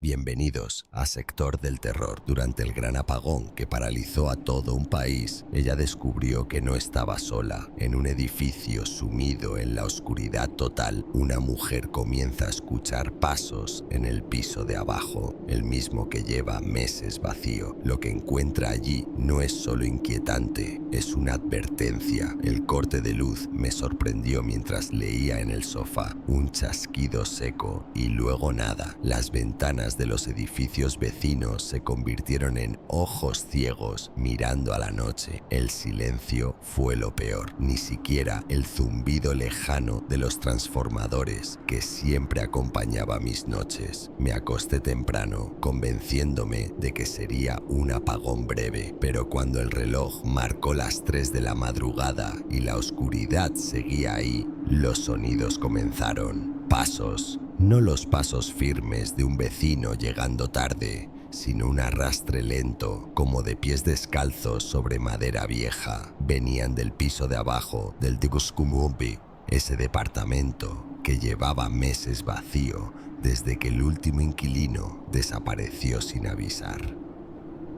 Bienvenidos a Sector del Terror. Durante el gran apagón que paralizó a todo un país, ella descubrió que no estaba sola. En un edificio sumido en la oscuridad total, una mujer comienza a escuchar pasos en el piso de abajo, el mismo que lleva meses vacío. Lo que encuentra allí no es solo inquietante, es una advertencia. El corte de luz me sorprendió mientras leía en el sofá. Un chasquido seco y luego nada. Las ventanas de los edificios vecinos se convirtieron en ojos ciegos mirando a la noche. El silencio fue lo peor, ni siquiera el zumbido lejano de los transformadores que siempre acompañaba mis noches. Me acosté temprano, convenciéndome de que sería un apagón breve, pero cuando el reloj marcó las 3 de la madrugada y la oscuridad seguía ahí, los sonidos comenzaron. Pasos. No los pasos firmes de un vecino llegando tarde, sino un arrastre lento, como de pies descalzos sobre madera vieja. Venían del piso de abajo del Diguskumumbi, ese departamento que llevaba meses vacío desde que el último inquilino desapareció sin avisar.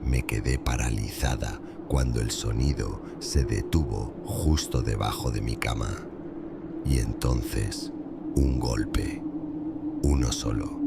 Me quedé paralizada cuando el sonido se detuvo justo debajo de mi cama. Y entonces, un golpe. Uno solo,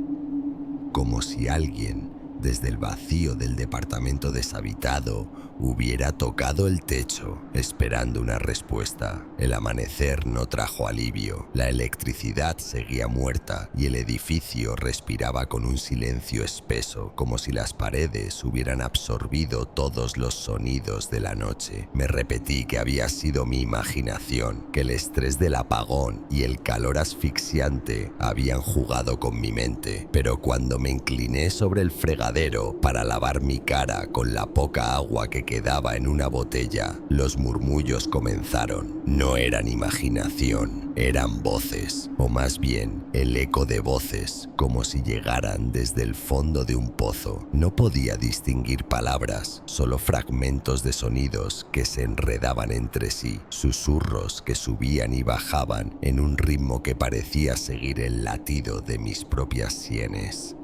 como si alguien desde el vacío del departamento deshabitado hubiera tocado el techo esperando una respuesta. El amanecer no trajo alivio, la electricidad seguía muerta y el edificio respiraba con un silencio espeso, como si las paredes hubieran absorbido todos los sonidos de la noche. Me repetí que había sido mi imaginación, que el estrés del apagón y el calor asfixiante habían jugado con mi mente, pero cuando me incliné sobre el fregadero para lavar mi cara con la poca agua que quedaba en una botella, los murmullos comenzaron. No eran imaginación, eran voces, o más bien el eco de voces, como si llegaran desde el fondo de un pozo. No podía distinguir palabras, solo fragmentos de sonidos que se enredaban entre sí, susurros que subían y bajaban en un ritmo que parecía seguir el latido de mis propias sienes.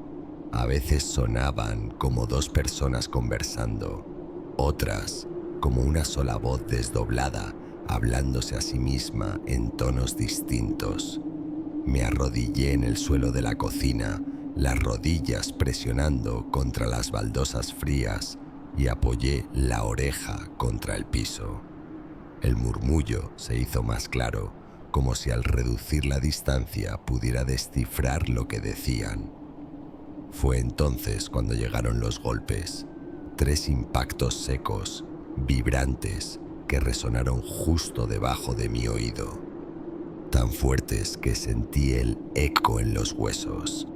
A veces sonaban como dos personas conversando, otras como una sola voz desdoblada, hablándose a sí misma en tonos distintos. Me arrodillé en el suelo de la cocina, las rodillas presionando contra las baldosas frías, y apoyé la oreja contra el piso. El murmullo se hizo más claro, como si al reducir la distancia pudiera descifrar lo que decían. Fue entonces cuando llegaron los golpes, 3 impactos secos, vibrantes, que resonaron justo debajo de mi oído, tan fuertes que sentí el eco en los huesos.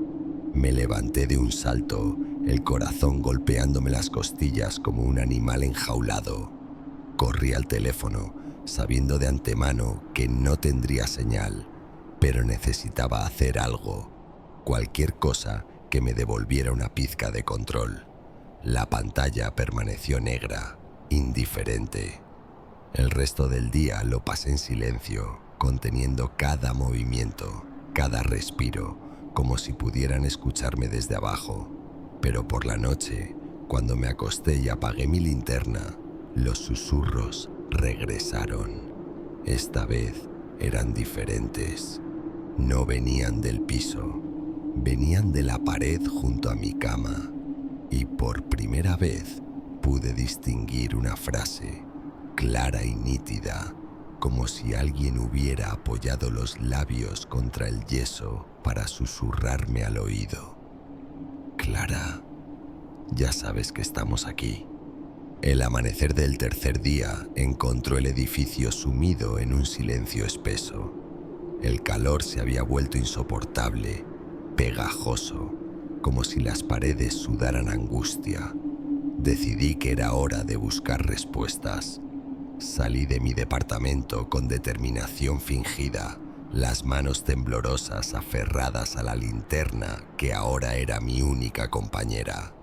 Me levanté de un salto, el corazón golpeándome las costillas como un animal enjaulado. Corrí al teléfono, sabiendo de antemano que no tendría señal, pero necesitaba hacer algo, cualquier cosa que me devolviera una pizca de control. La pantalla permaneció negra, indiferente. El resto del día lo pasé en silencio, conteniendo cada movimiento, cada respiro, como si pudieran escucharme desde abajo. Pero por la noche, cuando me acosté y apagué mi linterna, los susurros regresaron. Esta vez eran diferentes. No venían del piso. Venían de la pared junto a mi cama, y por primera vez pude distinguir una frase, clara y nítida, como si alguien hubiera apoyado los labios contra el yeso para susurrarme al oído. Clara, ya sabes que estamos aquí. El amanecer del tercer día encontró el edificio sumido en un silencio espeso. El calor se había vuelto insoportable, pegajoso, como si las paredes sudaran angustia. Decidí que era hora de buscar respuestas. Salí de mi departamento con determinación fingida, las manos temblorosas aferradas a la linterna que ahora era mi única compañera.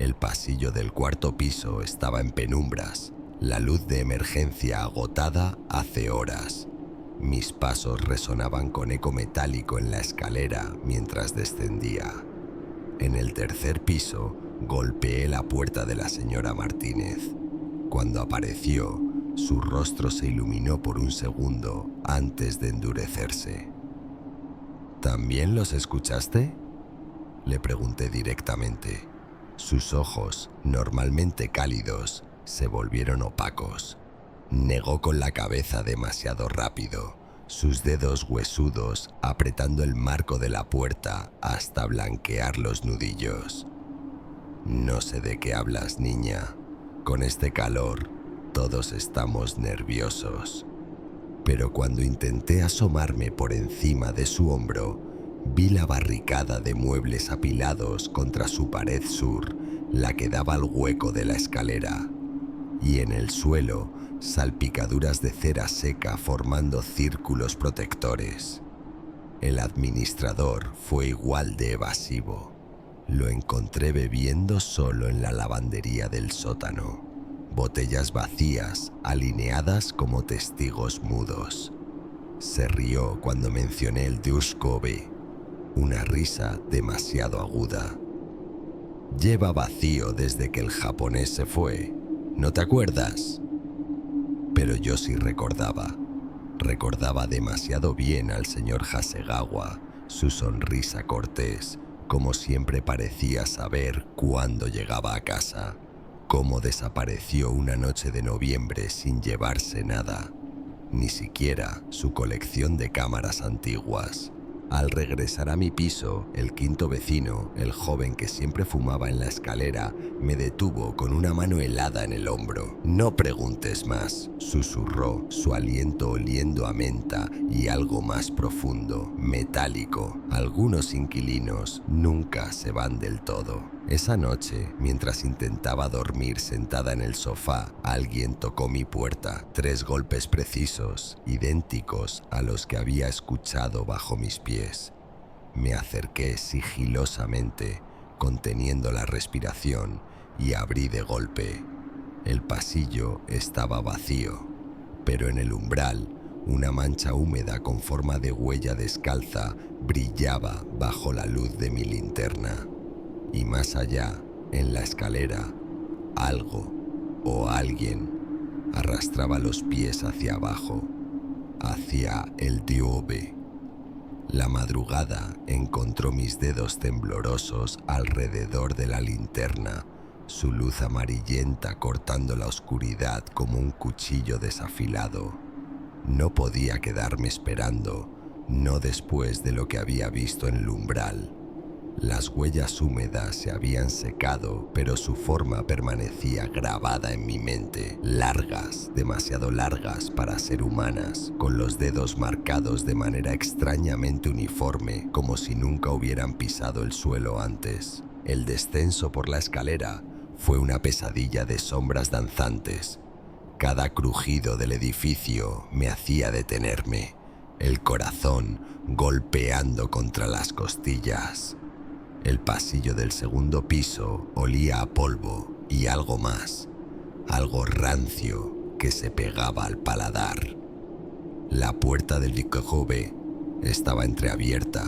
El pasillo del cuarto piso estaba en penumbras, la luz de emergencia agotada hace horas. Mis pasos resonaban con eco metálico en la escalera mientras descendía. En el tercer piso, golpeé la puerta de la señora Martínez. Cuando apareció, su rostro se iluminó por un segundo antes de endurecerse. ¿También los escuchaste?, le pregunté directamente. Sus ojos, normalmente cálidos, se volvieron opacos. Negó con la cabeza demasiado rápido, sus dedos huesudos apretando el marco de la puerta hasta blanquear los nudillos. No sé de qué hablas, niña. Con este calor, todos estamos nerviosos. Pero cuando intenté asomarme por encima de su hombro, vi la barricada de muebles apilados contra su pared sur, la que daba al hueco de la escalera, y en el suelo, salpicaduras de cera seca formando círculos protectores. El administrador fue igual de evasivo. Lo encontré bebiendo solo en la lavandería del sótano. Botellas vacías, alineadas como testigos mudos. Se rió cuando mencioné el Dushkobe, una risa demasiado aguda. Lleva vacío desde que el japonés se fue, ¿no te acuerdas? Pero yo sí recordaba. Recordaba demasiado bien al señor Hasegawa, su sonrisa cortés, como siempre parecía saber cuándo llegaba a casa, cómo desapareció una noche de noviembre sin llevarse nada, ni siquiera su colección de cámaras antiguas. Al regresar a mi piso, el quinto vecino, el joven que siempre fumaba en la escalera, me detuvo con una mano helada en el hombro. «No preguntes más», susurró, su aliento oliendo a menta y algo más profundo, metálico. Algunos inquilinos nunca se van del todo. Esa noche, mientras intentaba dormir sentada en el sofá, alguien tocó mi puerta. 3 golpes precisos, idénticos a los que había escuchado bajo mis pies. Me acerqué sigilosamente, conteniendo la respiración, y abrí de golpe. El pasillo estaba vacío, pero en el umbral, una mancha húmeda con forma de huella descalza brillaba bajo la luz de mi linterna. Y más allá, en la escalera, algo o alguien arrastraba los pies hacia abajo, hacia el Diobe. La madrugada encontró mis dedos temblorosos alrededor de la linterna, su luz amarillenta cortando la oscuridad como un cuchillo desafilado. No podía quedarme esperando, no después de lo que había visto en el umbral. Las huellas húmedas se habían secado, pero su forma permanecía grabada en mi mente. Largas, demasiado largas para ser humanas, con los dedos marcados de manera extrañamente uniforme, como si nunca hubieran pisado el suelo antes. El descenso por la escalera fue una pesadilla de sombras danzantes. Cada crujido del edificio me hacía detenerme, el corazón golpeando contra las costillas. El pasillo del segundo piso olía a polvo y algo más, algo rancio que se pegaba al paladar. La puerta del Dikojobe estaba entreabierta,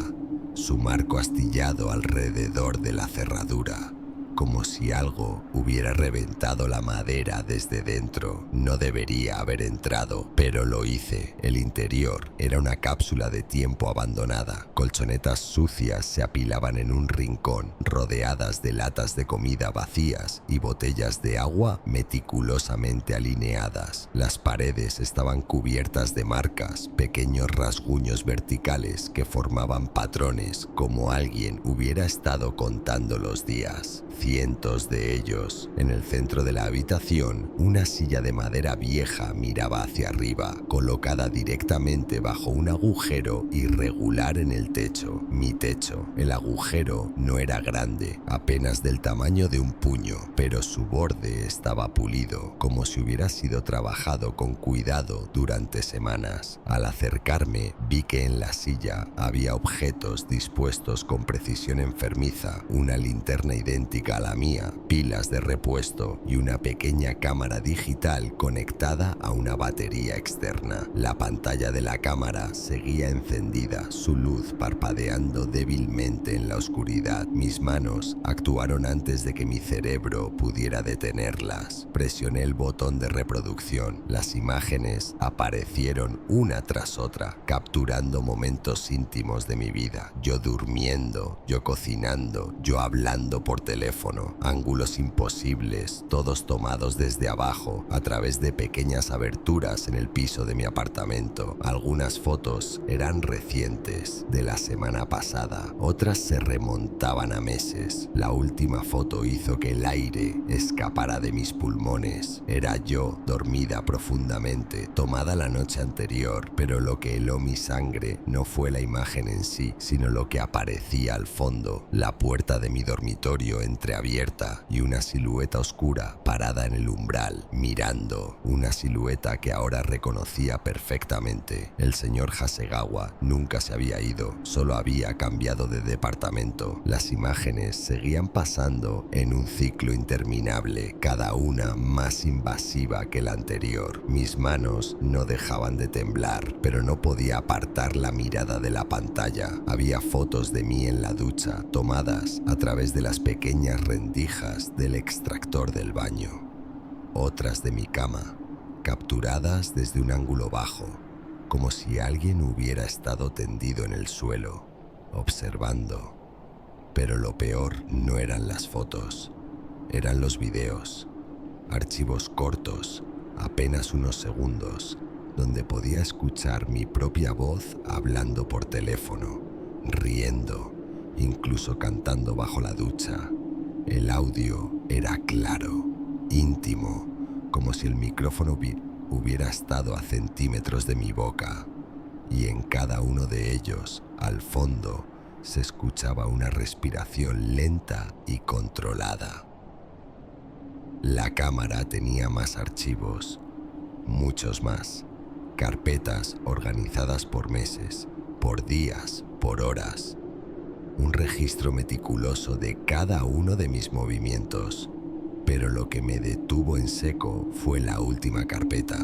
su marco astillado alrededor de la cerradura, como si algo hubiera reventado la madera desde dentro. No debería haber entrado, pero lo hice. El interior era una cápsula de tiempo abandonada. Colchonetas sucias se apilaban en un rincón, rodeadas de latas de comida vacías y botellas de agua meticulosamente alineadas. Las paredes estaban cubiertas de marcas, pequeños rasguños verticales que formaban patrones, como alguien hubiera estado contando los días. Cientos de ellos. En el centro de la habitación, una silla de madera vieja miraba hacia arriba, colocada directamente bajo un agujero irregular en el techo. Mi techo. El agujero no era grande, apenas del tamaño de un puño, pero su borde estaba pulido, como si hubiera sido trabajado con cuidado durante semanas. Al acercarme, vi que en la silla había objetos dispuestos con precisión enfermiza, una linterna idéntica idéntica a la mía, pilas de repuesto y una pequeña cámara digital conectada a una batería externa. La pantalla de la cámara seguía encendida, su luz parpadeando débilmente en la oscuridad. Mis manos actuaron antes de que mi cerebro pudiera detenerlas. Presioné el botón de reproducción. Las imágenes aparecieron una tras otra, capturando momentos íntimos de mi vida. Yo durmiendo, yo cocinando, yo hablando por teléfono, ángulos imposibles, todos tomados desde abajo, a través de pequeñas aberturas en el piso de mi apartamento. Algunas fotos eran recientes, de la semana pasada, otras se remontaban a meses. La última foto hizo que el aire escapara de mis pulmones. Era yo, dormida profundamente, tomada la noche anterior, pero lo que heló mi sangre no fue la imagen en sí, sino lo que aparecía al fondo, la puerta de mi dormitorio entreabierta y una silueta oscura parada en el umbral, mirando, una silueta que ahora reconocía perfectamente. El señor Hasegawa nunca se había ido, solo había cambiado de departamento. Las imágenes seguían pasando en un ciclo interminable, cada una más invasiva que la anterior. Mis manos no dejaban de temblar, pero no podía apartar la mirada de la pantalla. Había fotos de mí en la ducha, tomadas a través de las pequeñas rendijas del extractor del baño. Otras de mi cama, capturadas desde un ángulo bajo, como si alguien hubiera estado tendido en el suelo, observando. Pero lo peor no eran las fotos, eran los videos, archivos cortos, apenas unos segundos, donde podía escuchar mi propia voz hablando por teléfono, riendo, incluso cantando bajo la ducha. El audio era claro, íntimo, como si el micrófono hubiera estado a centímetros de mi boca, y en cada uno de ellos, al fondo, se escuchaba una respiración lenta y controlada. La cámara tenía más archivos, muchos más, carpetas organizadas por meses, por días, por horas. Un registro meticuloso de cada uno de mis movimientos. Pero lo que me detuvo en seco fue la última carpeta,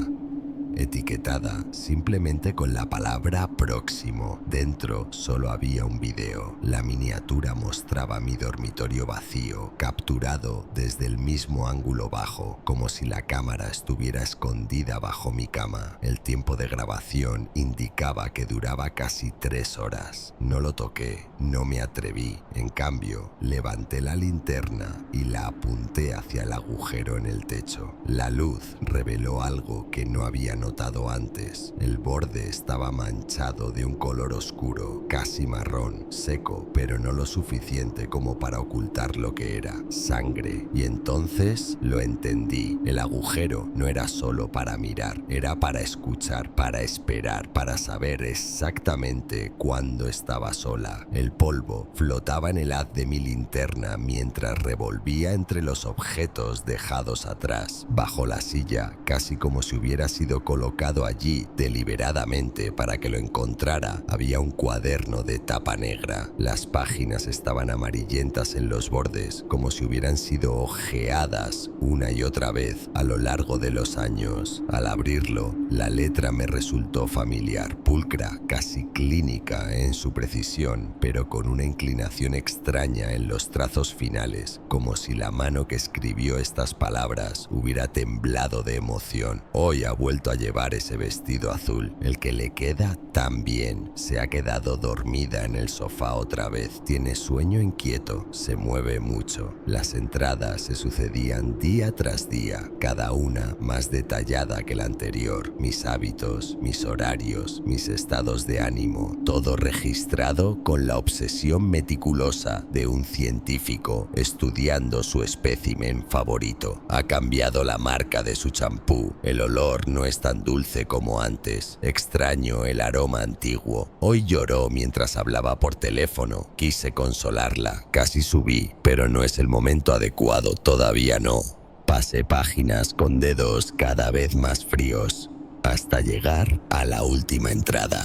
etiquetada simplemente con la palabra próximo. Dentro solo había un video. La miniatura mostraba mi dormitorio vacío, capturado desde el mismo ángulo bajo, como si la cámara estuviera escondida bajo mi cama. El tiempo de grabación indicaba que duraba casi 3 horas. No lo toqué, no me atreví. En cambio, levanté la linterna y la apunté hacia el agujero en el techo. La luz reveló algo que no había notado antes. El borde estaba manchado de un color oscuro, casi marrón, seco, pero no lo suficiente como para ocultar lo que era: sangre. Y entonces lo entendí. El agujero no era solo para mirar, era para escuchar, para esperar, para saber exactamente cuándo estaba sola. El polvo flotaba en el haz de mi linterna mientras revolvía entre los objetos dejados atrás, bajo la silla, casi como si hubiera sido colocado allí deliberadamente para que lo encontrara. Había un cuaderno de tapa negra. Las páginas estaban amarillentas en los bordes, como si hubieran sido ojeadas una y otra vez a lo largo de los años. Al abrirlo, la letra me resultó familiar, pulcra, casi clínica en su precisión, pero con una inclinación extraña en los trazos finales, como si la mano que escribió estas palabras hubiera temblado de emoción. Hoy ha vuelto a llevar ese vestido azul, el que le queda tan bien. Se ha quedado dormida en el sofá otra vez. Tiene sueño inquieto, se mueve mucho. Las entradas se sucedían día tras día, cada una más detallada que la anterior. Mis hábitos, mis horarios, mis estados de ánimo, todo registrado con la obsesión meticulosa de un científico estudiando su espécimen favorito. Ha cambiado la marca de su champú. El olor no es tan dulce como antes. Extraño el aroma antiguo. Hoy lloró mientras hablaba por teléfono. Quise consolarla. Casi subí, pero no es el momento adecuado, todavía no. Pasé páginas con dedos cada vez más fríos, hasta llegar a la última entrada.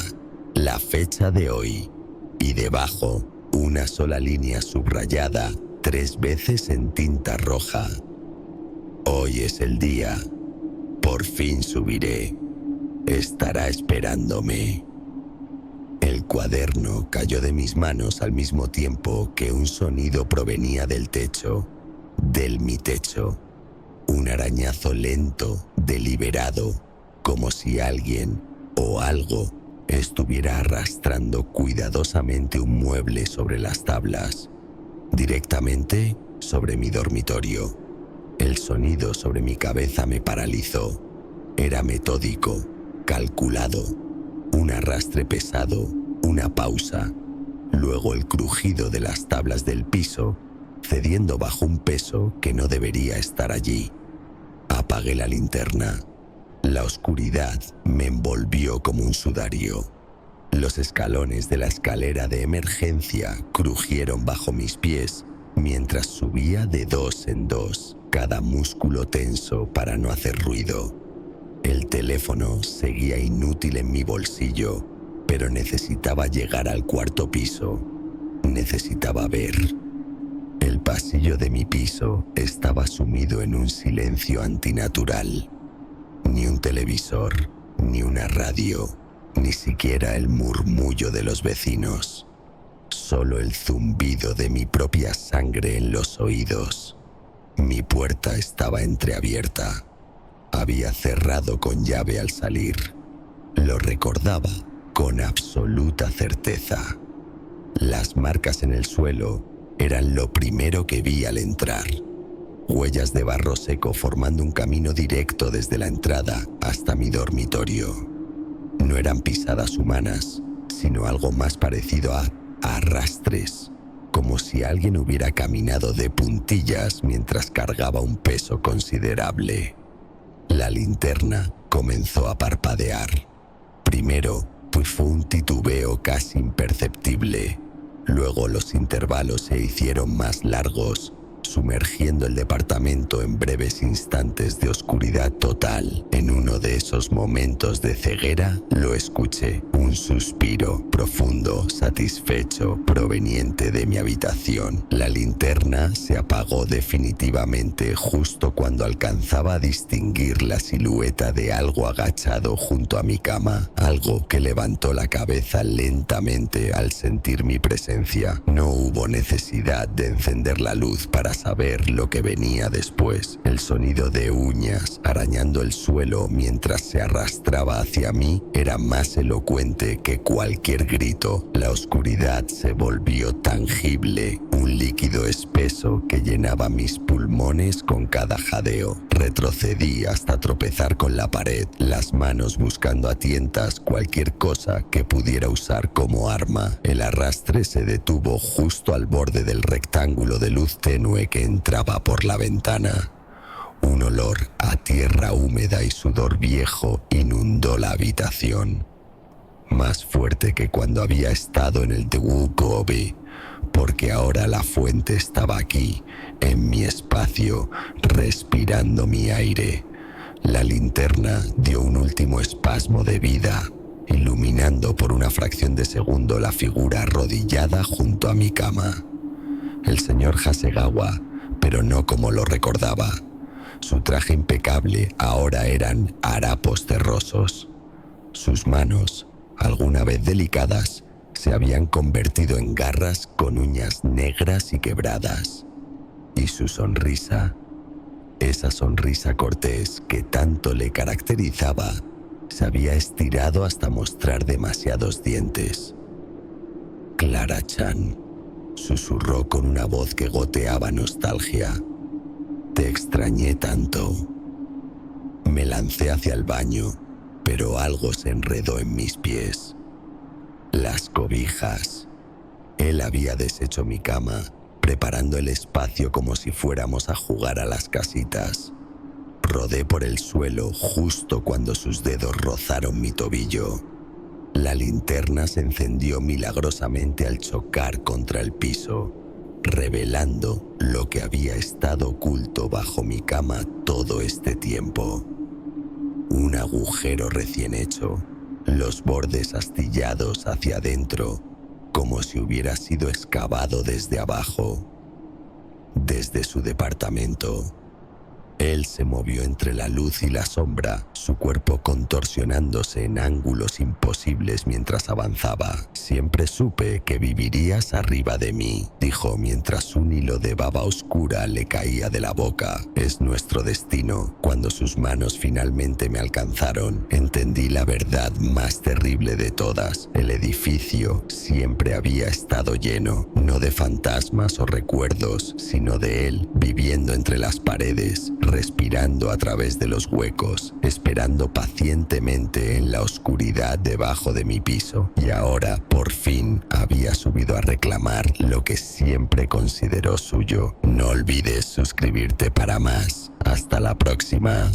La fecha de hoy. Y debajo, una sola línea subrayada 3 veces en tinta roja. Hoy es el día. Por fin subiré. Estará esperándome. El cuaderno cayó de mis manos al mismo tiempo que un sonido provenía del techo, mi techo. Un arañazo lento, deliberado, como si alguien o algo estuviera arrastrando cuidadosamente un mueble sobre las tablas, directamente sobre mi dormitorio. El sonido sobre mi cabeza me paralizó. Era metódico, calculado, un arrastre pesado, una pausa, luego el crujido de las tablas del piso, cediendo bajo un peso que no debería estar allí. Apagué la linterna. La oscuridad me envolvió como un sudario. Los escalones de la escalera de emergencia crujieron bajo mis pies mientras subía de 2 en 2, cada músculo tenso para no hacer ruido. El teléfono seguía inútil en mi bolsillo, pero necesitaba llegar al 4.º piso. Necesitaba ver. El pasillo de mi piso estaba sumido en un silencio antinatural. Ni un televisor, ni una radio, ni siquiera el murmullo de los vecinos. Solo el zumbido de mi propia sangre en los oídos. Mi puerta estaba entreabierta. Había cerrado con llave al salir. Lo recordaba con absoluta certeza. Las marcas en el suelo eran lo primero que vi al entrar. Huellas de barro seco formando un camino directo desde la entrada hasta mi dormitorio. No eran pisadas humanas, sino algo más parecido a arrastres, como si alguien hubiera caminado de puntillas mientras cargaba un peso considerable. La linterna comenzó a parpadear. Primero, pues fue un titubeo casi imperceptible. Luego los intervalos se hicieron más largos, sumergiendo el departamento en breves instantes de oscuridad total. En uno de esos momentos de ceguera, lo escuché, un suspiro profundo, satisfecho, proveniente de mi habitación. La linterna se apagó definitivamente justo cuando alcanzaba a distinguir la silueta de algo agachado junto a mi cama, algo que levantó la cabeza lentamente al sentir mi presencia. No hubo necesidad de encender la luz para saber lo que venía después. El sonido de uñas arañando el suelo mientras se arrastraba hacia mí era más elocuente que cualquier grito. La oscuridad se volvió tangible, un líquido espeso que llenaba mis pulmones con cada jadeo. Retrocedí hasta tropezar con la pared, las manos buscando a tientas cualquier cosa que pudiera usar como arma. El arrastre se detuvo justo al borde del rectángulo de luz tenue que entraba por la ventana. Un olor a tierra húmeda y sudor viejo inundó la habitación, más fuerte que cuando había estado en el Tegucigalpa, porque ahora la fuente estaba aquí, en mi espacio, respirando mi aire. La linterna dio un último espasmo de vida, iluminando por una fracción de segundo la figura arrodillada junto a mi cama. El señor Hasegawa, pero no como lo recordaba. Su traje impecable ahora eran harapos terrosos. Sus manos, alguna vez delicadas, se habían convertido en garras con uñas negras y quebradas. Y su sonrisa, esa sonrisa cortés que tanto le caracterizaba, se había estirado hasta mostrar demasiados dientes. Clara-chan, susurró con una voz que goteaba nostalgia. Te extrañé tanto. Me lancé hacia el baño, pero algo se enredó en mis pies. Las cobijas. Él había deshecho mi cama, preparando el espacio como si fuéramos a jugar a las casitas. Rodé por el suelo justo cuando sus dedos rozaron mi tobillo. La linterna se encendió milagrosamente al chocar contra el piso, revelando lo que había estado oculto bajo mi cama todo este tiempo. Un agujero recién hecho, los bordes astillados hacia adentro, como si hubiera sido excavado desde abajo. desde su departamento. Él se movió entre la luz y la sombra, su cuerpo contorsionándose en ángulos imposibles mientras avanzaba. «Siempre supe que vivirías arriba de mí», dijo mientras un hilo de baba oscura le caía de la boca. «Es nuestro destino». Cuando sus manos finalmente me alcanzaron, entendí la verdad más terrible de todas. El edificio siempre había estado lleno, no de fantasmas o recuerdos, sino de él, viviendo entre las paredes, respirando a través de los huecos, esperando pacientemente en la oscuridad debajo de mi piso. Y ahora, por fin, había subido a reclamar lo que siempre consideró suyo. No olvides suscribirte para más. Hasta la próxima.